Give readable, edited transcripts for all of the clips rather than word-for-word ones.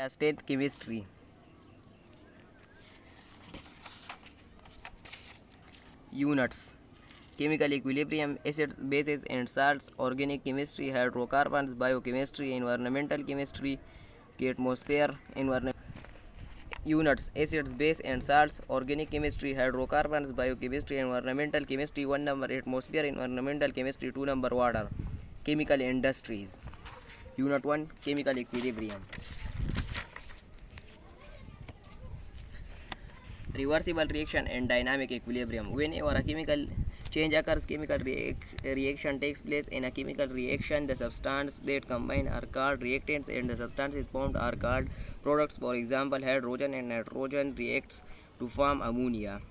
Class 10th Chemistry. Units: chemical equilibrium, acids, bases and salts, organic chemistry, hydrocarbons, biochemistry, environmental chemistry, atmosphere, environment. Units: acids, base and salts, organic chemistry, hydrocarbons, biochemistry, environmental chemistry. 1 number atmosphere, environmental chemistry. 2 number water. Chemical industries. Unit 1: chemical equilibrium. Reversible reaction and dynamic equilibrium. Whenever a chemical change occurs, chemical reaction takes place. In a chemical reaction, the substances that combine are called reactants and the substances formed are called products. For example, hydrogen and nitrogen reacts to form ammonia.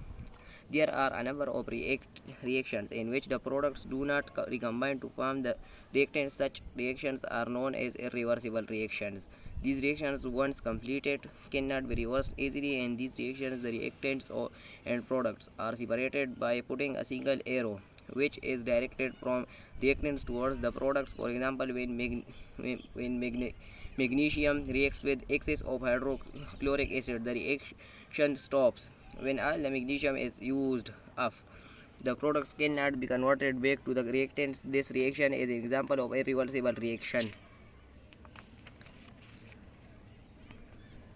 There are a number of reactions in which the products do not recombine to form the reactants. Such reactions are known as irreversible reactions. These reactions, once completed, cannot be reversed easily. In these reactions, the reactants and products are separated by putting a single arrow, which is directed from reactants towards the products. For example, when magnesium reacts with excess of hydrochloric acid, the reaction stops. When all the magnesium is used up, the products cannot be converted back to the reactants. This reaction is an example of irreversible reaction.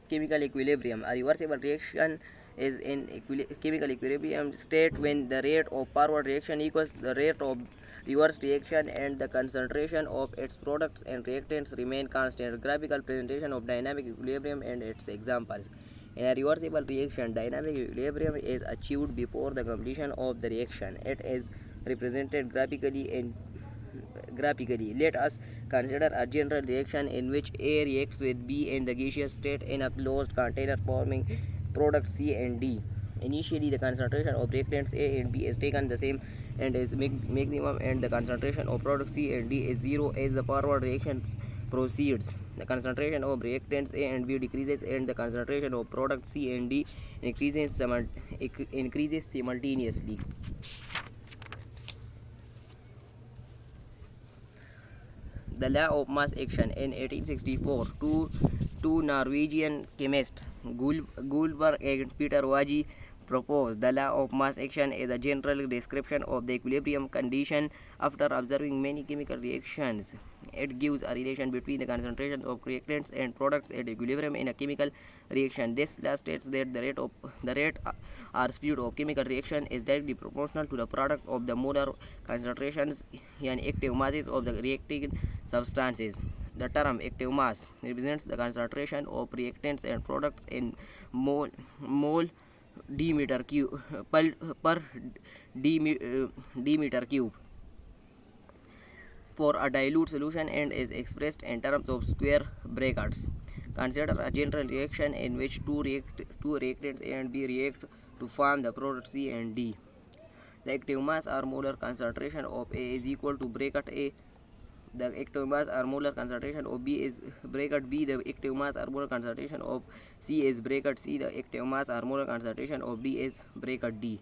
Chemical equilibrium. A reversible reaction is in chemical equilibrium state when the rate of forward reaction equals the rate of reverse reaction and the concentration of its products and reactants remain constant. Graphical presentation of dynamic equilibrium and its examples. In a reversible reaction, dynamic equilibrium is achieved before the completion of the reaction. It is represented graphically. Let us consider a general reaction in which A reacts with B in the gaseous state in a closed container, forming products C and D. Initially, the concentration of reactants A and B is taken the same and is maximum, and the concentration of products C and D is zero. As the forward reaction proceeds, the concentration of reactants A and B decreases and the concentration of products C and D increases simultaneously. The law of mass action. In 1864, two Norwegian chemists, Guldberg and Peter Wagge, proposed the law of mass action as a general description of the equilibrium condition. After observing many chemical reactions, it gives a relation between the concentrations of reactants and products at equilibrium in a chemical reaction. This law states that the rate or speed of chemical reaction is directly proportional to the product of the molar concentrations and active masses of the reacting substances. The term active mass represents the concentration of reactants and products in mole diameter cube per diameter cube for a dilute solution and is expressed in terms of square brackets. Consider a general reaction in which two reactants A and B react to form the product C and D. The active mass or molar concentration of A is equal to bracket A. The active mass or molar concentration of B is bracket B. The active mass or molar concentration of C is bracket C. The active mass or molar concentration of D is bracket D.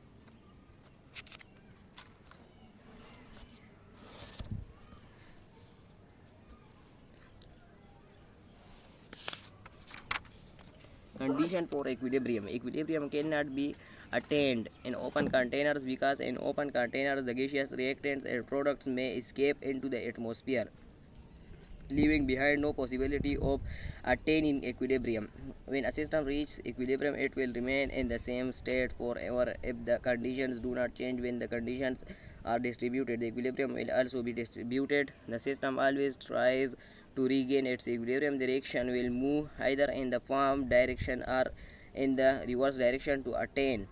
Condition for equilibrium. Equilibrium cannot be attained in open containers because in open containers the gaseous reactants and products may escape into the atmosphere, leaving behind no possibility of attaining equilibrium. When a system reaches equilibrium, it will remain in the same state forever if the conditions do not change. When the conditions are distributed, the equilibrium will also be distributed. The system always tries to regain its equilibrium. The reaction will move either in the forward direction or in the reverse direction to attain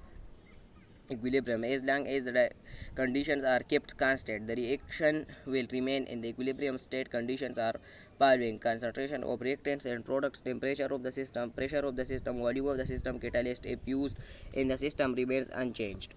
equilibrium. As long as the conditions are kept constant, the reaction will remain in the equilibrium state. Conditions are following: concentration of reactants and products, temperature of the system, pressure of the system, volume of the system, catalyst if used in the system remains unchanged.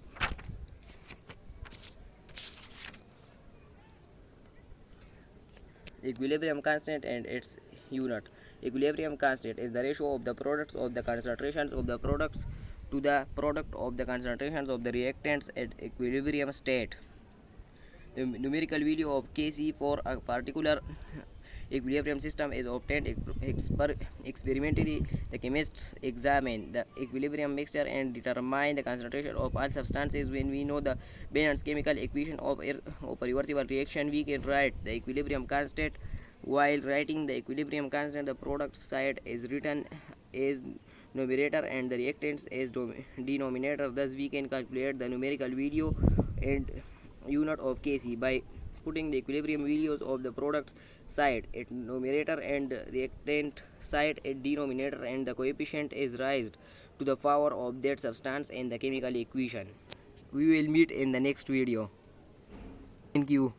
Equilibrium constant and its unit. Equilibrium constant is the ratio of the products of the concentrations of the products to the product of the concentrations of the reactants at equilibrium state. The numerical value of Kc for a particular equilibrium system is obtained experimentally. The chemists examine the equilibrium mixture and determine the concentration of all substances. When we know the Bennett's chemical equation of a reversible reaction, we can write the equilibrium constant. While writing the equilibrium constant, the product side is written as numerator and the reactants as denominator. Thus, we can calculate the numerical value and unit of Kc by putting the equilibrium values of the product side at numerator and reactant side at denominator, and the coefficient is raised to the power of that substance in the chemical equation. We will meet in the next video. Thank you.